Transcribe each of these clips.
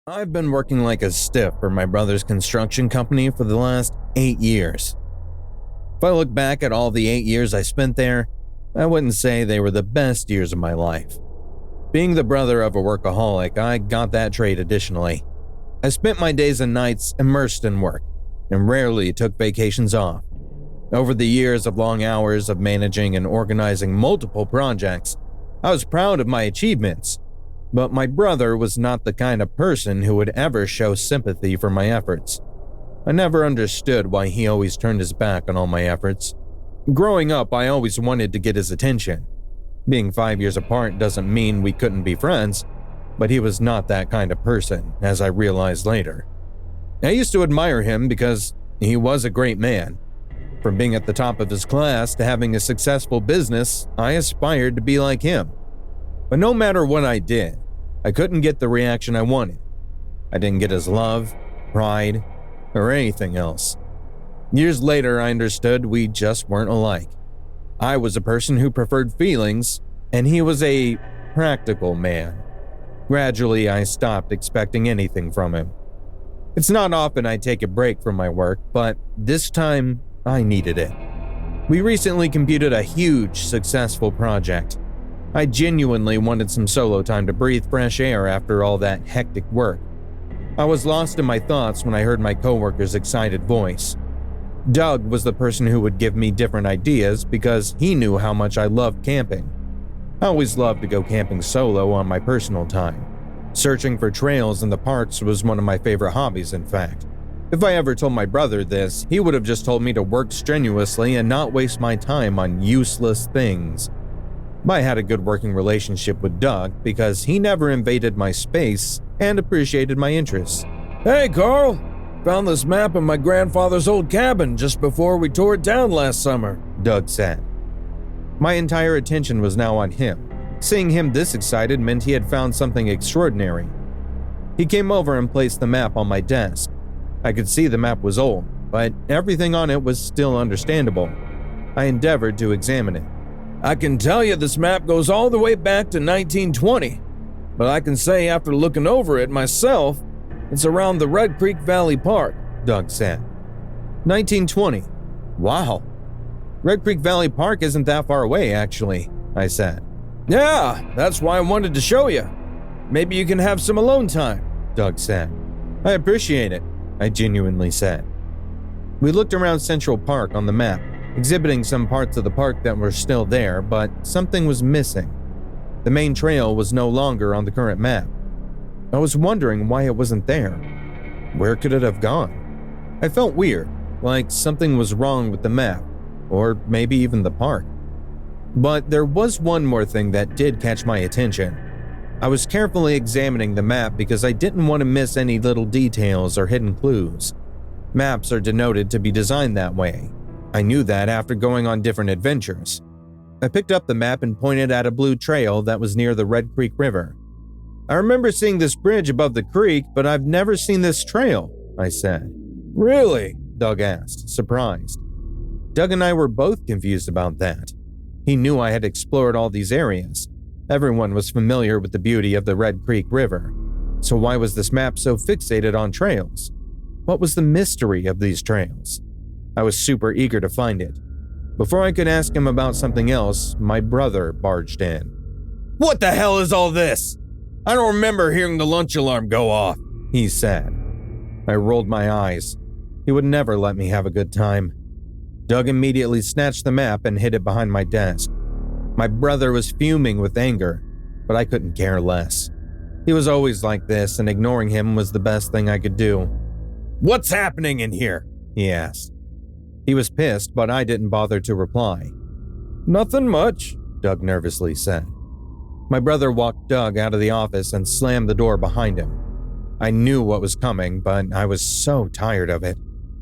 I've been working like a stiff for my brother's construction company for the last 8 years. If I look back at all the 8 years I spent there, I wouldn't say they were the best years of my life. Being the brother of a workaholic, I got that trait additionally. I spent my days and nights immersed in work and rarely took vacations off. Over the years of long hours of managing and organizing multiple projects, I was proud of my achievements. But my brother was not the kind of person who would ever show sympathy for my efforts. I never understood why he always turned his back on all my efforts. Growing up, I always wanted to get his attention. Being 5 years apart doesn't mean we couldn't be friends, but he was not that kind of person, as I realized later. I used to admire him because he was a great man. From being at the top of his class to having a successful business, I aspired to be like him. But no matter what I did, I couldn't get the reaction I wanted. I didn't get his love, pride, or anything else. Years later, I understood we just weren't alike. I was a person who preferred feelings, and he was a practical man. Gradually, I stopped expecting anything from him. It's not often I take a break from my work, but this time, I needed it. We recently completed a huge, successful project. I genuinely wanted some solo time to breathe fresh air after all that hectic work. I was lost in my thoughts when I heard my coworker's excited voice. Doug was the person who would give me different ideas because he knew how much I loved camping. I always loved to go camping solo on my personal time. Searching for trails in the parks was one of my favorite hobbies, in fact. If I ever told my brother this, he would have just told me to work strenuously and not waste my time on useless things. I had a good working relationship with Doug because he never invaded my space and appreciated my interests. Hey, Carl! Found this map of my grandfather's old cabin just before we tore it down last summer, Doug said. My entire attention was now on him. Seeing him this excited meant he had found something extraordinary. He came over and placed the map on my desk. I could see the map was old, but everything on it was still understandable. I endeavored to examine it. I can tell you this map goes all the way back to 1920, but I can say after looking over it myself, it's around the Red Creek Valley Park, Doug said. 1920? Wow. Red Creek Valley Park isn't that far away, actually, I said. Yeah, that's why I wanted to show you. Maybe you can have some alone time, Doug said. I appreciate it, I genuinely said. We looked around Central Park on the map, exhibiting some parts of the park that were still there, but something was missing. The main trail was no longer on the current map. I was wondering why it wasn't there. Where could it have gone? I felt weird, like something was wrong with the map, or maybe even the park. But there was one more thing that did catch my attention. I was carefully examining the map because I didn't want to miss any little details or hidden clues. Maps are denoted to be designed that way. I knew that after going on different adventures. I picked up the map and pointed at a blue trail that was near the Red Creek River. I remember seeing this bridge above the creek, but I've never seen this trail, I said. Really? Doug asked, surprised. Doug and I were both confused about that. He knew I had explored all these areas. Everyone was familiar with the beauty of the Red Creek River. So why was this map so fixated on trails? What was the mystery of these trails? I was super eager to find it. Before I could ask him about something else, my brother barged in. What the hell is all this? I don't remember hearing the lunch alarm go off, he said. I rolled my eyes. He would never let me have a good time. Doug immediately snatched the map and hid it behind my desk. My brother was fuming with anger, but I couldn't care less. He was always like this, and ignoring him was the best thing I could do. What's happening in here? He asked. He was pissed, but I didn't bother to reply. Nothing much, Doug nervously said. My brother walked Doug out of the office and slammed the door behind him. I knew what was coming, but I was so tired of it.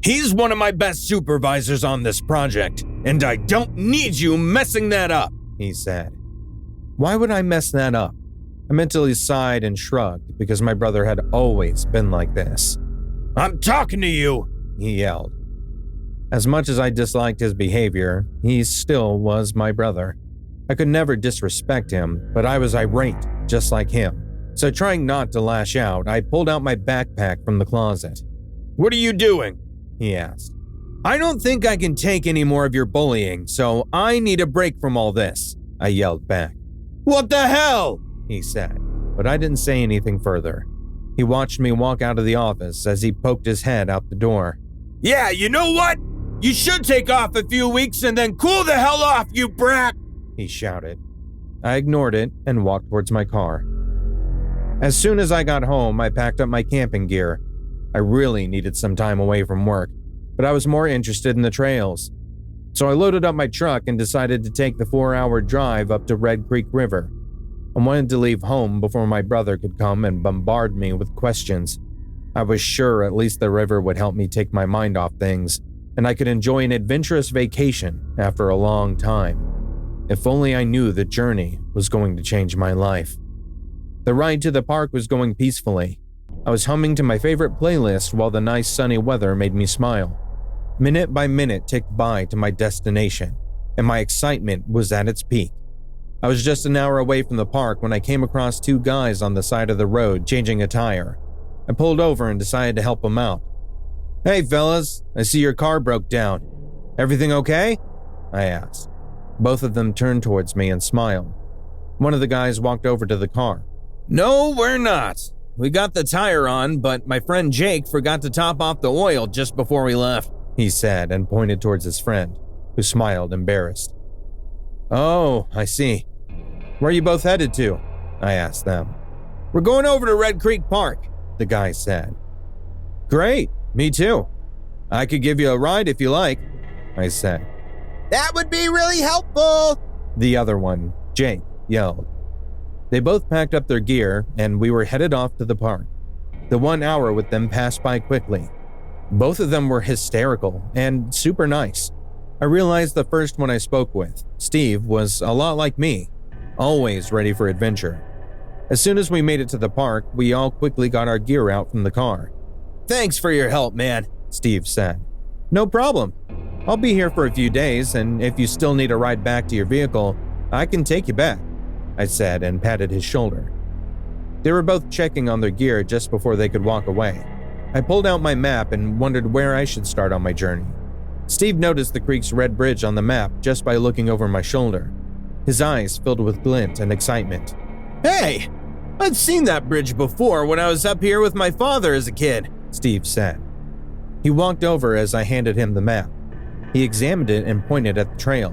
He's one of my best supervisors on this project, and I don't need you messing that up, he said. Why would I mess that up? I mentally sighed and shrugged because my brother had always been like this. I'm talking to you, he yelled. As much as I disliked his behavior, he still was my brother. I could never disrespect him, but I was irate, just like him. So trying not to lash out, I pulled out my backpack from the closet. "What are you doing?" he asked. "I don't think I can take any more of your bullying, so I need a break from all this," I yelled back. "What the hell?" he said, but I didn't say anything further. He watched me walk out of the office as he poked his head out the door. "Yeah, you know what? You should take off a few weeks and then cool the hell off, you brat!" he shouted. I ignored it and walked towards my car. As soon as I got home, I packed up my camping gear. I really needed some time away from work, but I was more interested in the trails. So I loaded up my truck and decided to take the 4-hour drive up to Red Creek River. I wanted to leave home before my brother could come and bombard me with questions. I was sure at least the river would help me take my mind off things, and I could enjoy an adventurous vacation after a long time. If only I knew the journey was going to change my life. The ride to the park was going peacefully. I was humming to my favorite playlist while the nice sunny weather made me smile. Minute by minute ticked by to my destination, and my excitement was at its peak. I was just an hour away from the park when I came across 2 guys on the side of the road changing a tire. I pulled over and decided to help them out. "Hey fellas, I see your car broke down. Everything okay?" I asked. Both of them turned towards me and smiled. One of the guys walked over to the car. "No, we're not. We got the tire on, but my friend Jake forgot to top off the oil just before we left," he said and pointed towards his friend, who smiled embarrassed. "Oh, I see. Where are you both headed to?" I asked them. "We're going over to Red Creek Park," the guy said. "Great, me too. I could give you a ride if you like," I said. "That would be really helpful," the other one, Jake, yelled. They both packed up their gear, and we were headed off to the park. The 1 hour with them passed by quickly. Both of them were hysterical and super nice. I realized the first one I spoke with, Steve, was a lot like me, always ready for adventure. As soon as we made it to the park, we all quickly got our gear out from the car. "Thanks for your help, man," Steve said. "No problem. I'll be here for a few days, and if you still need a ride back to your vehicle, I can take you back," I said and patted his shoulder. They were both checking on their gear just before they could walk away. I pulled out my map and wondered where I should start on my journey. Steve noticed the creek's red bridge on the map just by looking over my shoulder. His eyes filled with glint and excitement. "Hey, I've seen that bridge before when I was up here with my father as a kid," Steve said. He walked over as I handed him the map. He examined it and pointed at the trail.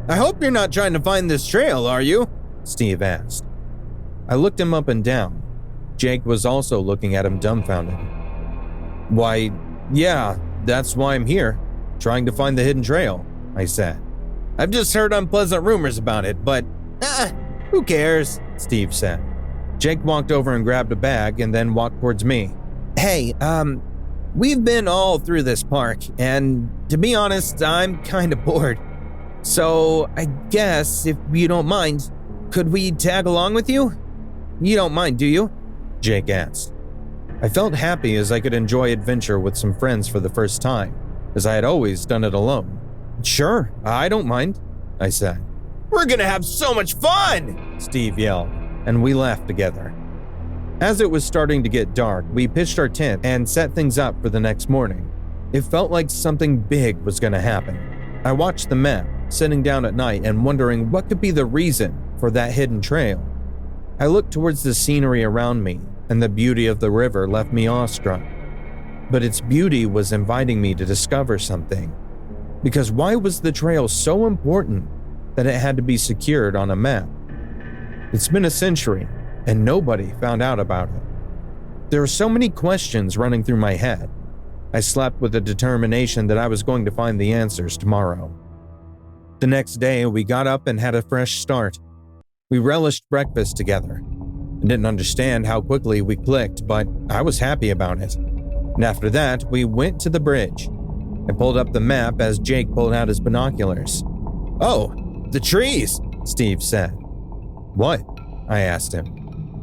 "I hope you're not trying to find this trail, are you?" Steve asked. I looked him up and down. Jake was also looking at him dumbfounded. "Why, yeah, that's why I'm here, trying to find the hidden trail," I said. "I've just heard unpleasant rumors about it, but who cares?" Steve said. Jake walked over and grabbed a bag and then walked towards me. "Hey, we've been all through this park, and to be honest, I'm kind of bored. So I guess, if you don't mind, could we tag along with you? You don't mind, do you?" Jake asked. I felt happy as I could enjoy adventure with some friends for the first time, as I had always done it alone. "Sure, I don't mind," I said. "We're gonna have so much fun!" Steve yelled, and we laughed together. As it was starting to get dark, we pitched our tent and set things up for the next morning. It felt like something big was going to happen. I watched the map, sitting down at night and wondering what could be the reason for that hidden trail. I looked towards the scenery around me, and the beauty of the river left me awestruck. But its beauty was inviting me to discover something. Because why was the trail so important that it had to be secured on a map? It's been a century, and nobody found out about it. There were so many questions running through my head. I slept with the determination that I was going to find the answers tomorrow. The next day, we got up and had a fresh start. We relished breakfast together. I didn't understand how quickly we clicked, but I was happy about it. And after that, we went to the bridge. I pulled up the map as Jake pulled out his binoculars. "Oh, the trees," Steve said. "What?" I asked him.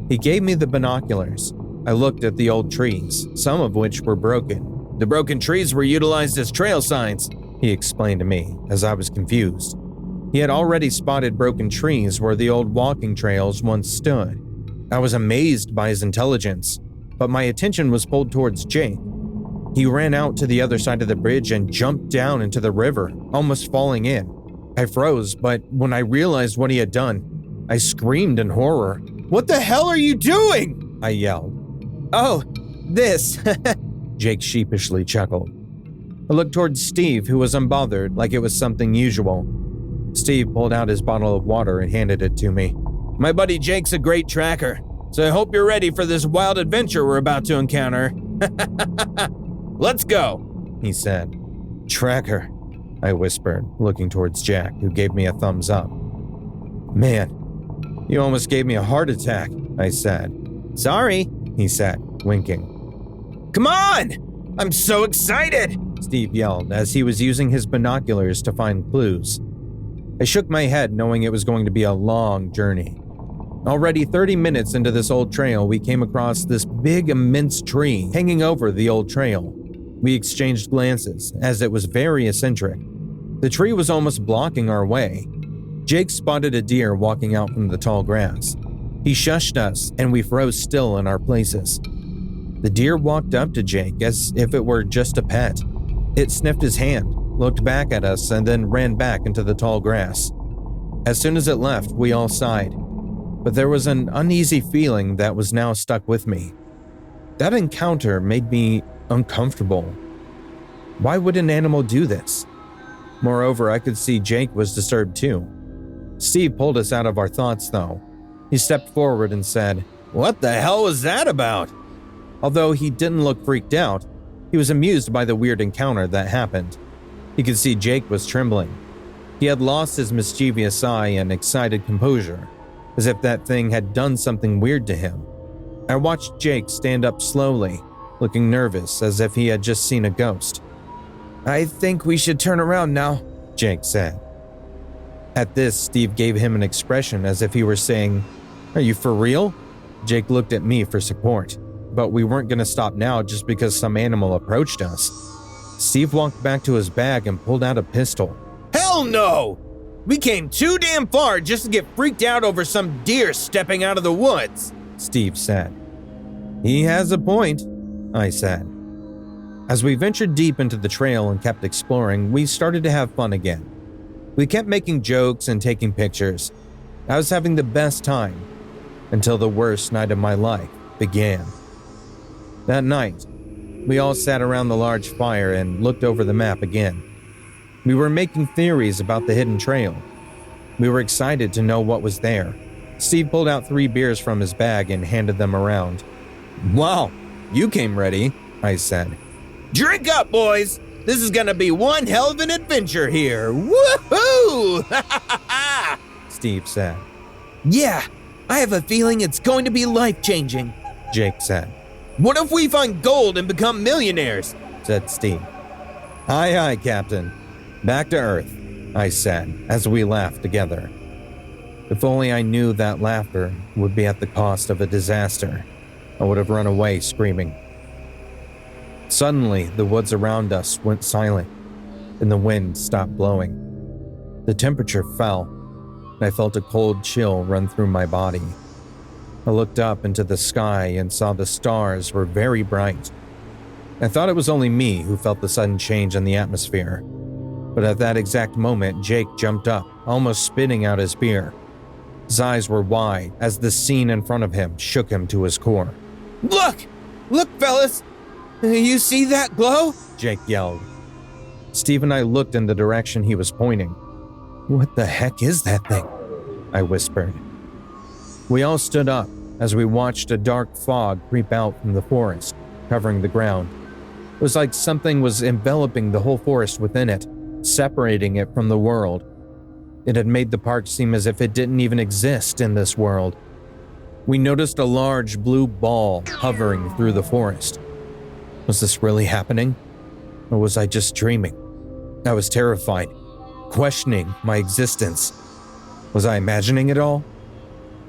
He gave me the binoculars. I looked at the old trees, some of which were broken. "The broken trees were utilized as trail signs," he explained to me as I was confused. He had already spotted broken trees where the old walking trails once stood. I was amazed by his intelligence, but my attention was pulled towards Jake. He ran out to the other side of the bridge and jumped down into the river, almost falling in. I froze, but when I realized what he had done, I screamed in horror. "What the hell are you doing?" I yelled. "Oh, this." Jake sheepishly chuckled. I looked towards Steve, who was unbothered, like it was something usual. Steve pulled out his bottle of water and handed it to me. "My buddy Jake's a great tracker, so I hope you're ready for this wild adventure we're about to encounter." "Let's go," he said. "Tracker," I whispered, looking towards Jack, who gave me a thumbs up. "Man, you almost gave me a heart attack," I said. "Sorry," he said, winking. "Come on! I'm so excited!" Steve yelled as he was using his binoculars to find clues. I shook my head, knowing it was going to be a long journey. Already 30 minutes into this old trail, we came across this big, immense tree hanging over the old trail. We exchanged glances, as it was very eccentric. The tree was almost blocking our way. Jake spotted a deer walking out from the tall grass. He shushed us, and we froze still in our places. The deer walked up to Jake as if it were just a pet. It sniffed his hand, looked back at us, and then ran back into the tall grass. As soon as it left, we all sighed. But there was an uneasy feeling that was now stuck with me. That encounter made me uncomfortable. Why would an animal do this? Moreover, I could see Jake was disturbed too. Steve pulled us out of our thoughts, though. He stepped forward and said, "What the hell was that about?" Although he didn't look freaked out, he was amused by the weird encounter that happened. He could see Jake was trembling. He had lost his mischievous eye and excited composure, as if that thing had done something weird to him. I watched Jake stand up slowly, looking nervous as if he had just seen a ghost. "I think we should turn around now," Jake said. At this, Steve gave him an expression as if he were saying, "Are you for real?" Jake looked at me for support, but we weren't going to stop now just because some animal approached us. Steve walked back to his bag and pulled out a pistol. "Hell no! We came too damn far just to get freaked out over some deer stepping out of the woods," Steve said. "He has a point," I said. As we ventured deep into the trail and kept exploring, we started to have fun again. We kept making jokes and taking pictures. I was having the best time, until the worst night of my life began. That night, we all sat around the large fire and looked over the map again. We were making theories about the hidden trail. We were excited to know what was there. Steve pulled out 3 beers from his bag and handed them around. "Wow, you came ready," I said. "Drink up, boys! This is gonna be one hell of an adventure here! Woohoo!" Steve said. "Yeah, I have a feeling it's going to be life-changing," Jake said. "What if we find gold and become millionaires?" said Steve. "Aye, aye, Captain. Back to Earth," I said, as we laughed together. If only I knew that laughter would be at the cost of a disaster, I would have run away screaming. Suddenly, the woods around us went silent, and the wind stopped blowing. The temperature fell, and I felt a cold chill run through my body. I looked up into the sky and saw the stars were very bright. I thought it was only me who felt the sudden change in the atmosphere. But at that exact moment, Jake jumped up, almost spitting out his beer. His eyes were wide as the scene in front of him shook him to his core. Look! Look, fellas! You see that glow?" Jake yelled. Steve and I looked in the direction he was pointing. "What the heck is that thing?" I whispered. We all stood up as we watched a dark fog creep out from the forest, covering the ground. It was like something was enveloping the whole forest within it, separating it from the world. It had made the park seem as if it didn't even exist in this world. We noticed a large blue ball hovering through the forest. Was this really happening? Or was I just dreaming? I was terrified, questioning my existence. Was I imagining it all?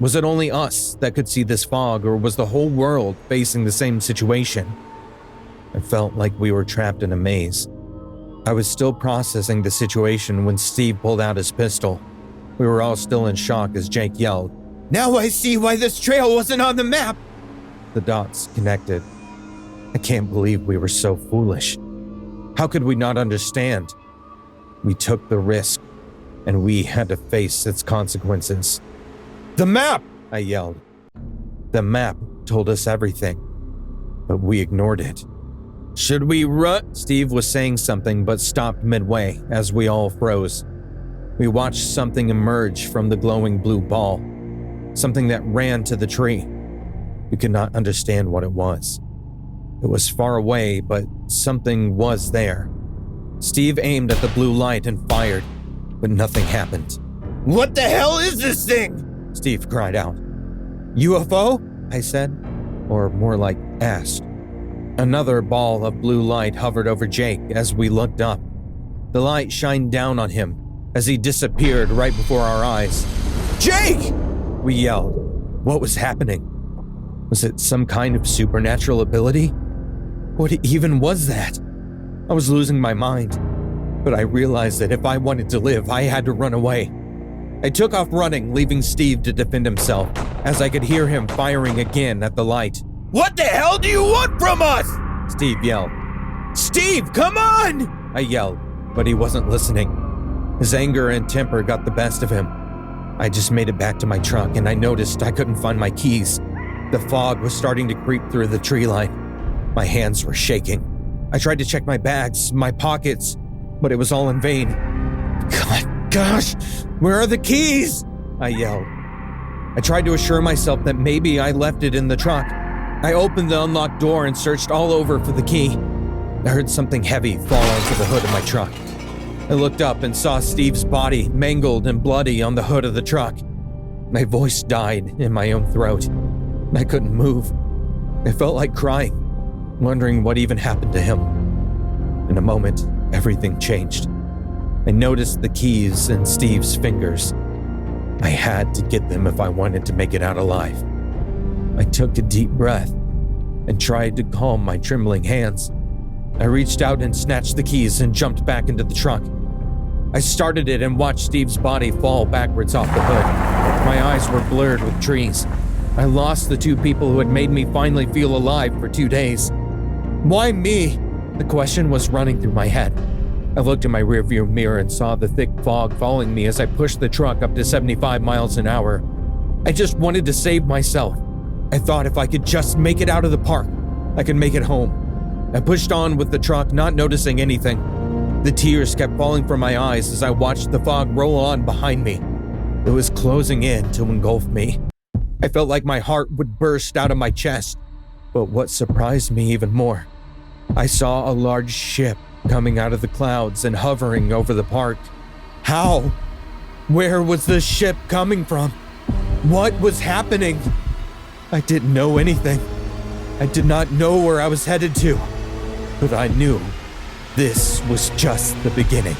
Was it only us that could see this fog, or was the whole world facing the same situation? I felt like we were trapped in a maze. I was still processing the situation when Steve pulled out his pistol. We were all still in shock as Jake yelled, Now I see why this trail wasn't on the map. The dots connected. I can't believe we were so foolish. How could we not understand? We took the risk, and we had to face its consequences. The map! I yelled. The map told us everything, but we ignored it. Should we run? Steve was saying something but stopped midway as we all froze. We watched something emerge from the glowing blue ball, something that ran to the tree. We could not understand what it was. It was far away, but something was there. Steve aimed at the blue light and fired, but nothing happened. What the hell is this thing? Steve cried out. UFO? I said, or more like asked. Another ball of blue light hovered over Jake as we looked up. The light shined down on him as he disappeared right before our eyes. Jake! We yelled. What was happening? Was it some kind of supernatural ability? What even was that? I was losing my mind, but I realized that if I wanted to live, I had to run away. I took off running, leaving Steve to defend himself, as I could hear him firing again at the light. What the hell do you want from us? Steve yelled. Steve, come on! I yelled, but he wasn't listening. His anger and temper got the best of him. I just made it back to my truck, and I noticed I couldn't find my keys. The fog was starting to creep through the tree line. My hands were shaking. I tried to check my bags, my pockets, but it was all in vain. Gosh, where are the keys? I yelled. I tried to assure myself that maybe I left it in the truck. I opened the unlocked door and searched all over for the key. I heard something heavy fall onto the hood of my truck. I looked up and saw Steve's body mangled and bloody on the hood of the truck. My voice died in my own throat. I couldn't move. I felt like crying, wondering what even happened to him. In a moment, everything changed. I noticed the keys in Steve's fingers. I had to get them if I wanted to make it out alive. I took a deep breath and tried to calm my trembling hands. I reached out and snatched the keys and jumped back into the truck. I started it and watched Steve's body fall backwards off the hood. My eyes were blurred with trees. I lost the two people who had made me finally feel alive for 2 days. Why me? The question was running through my head. I looked in my rearview mirror and saw the thick fog following me as I pushed the truck up to 75 miles an hour. I just wanted to save myself. I thought if I could just make it out of the park, I could make it home. I pushed on with the truck, not noticing anything. The tears kept falling from my eyes as I watched the fog roll on behind me. It was closing in to engulf me. I felt like my heart would burst out of my chest. But what surprised me even more, I saw a large ship coming out of the clouds and hovering over the park. How? Where was the ship coming from? What was happening? I didn't know anything. I did not know where I was headed to. But I knew this was just the beginning.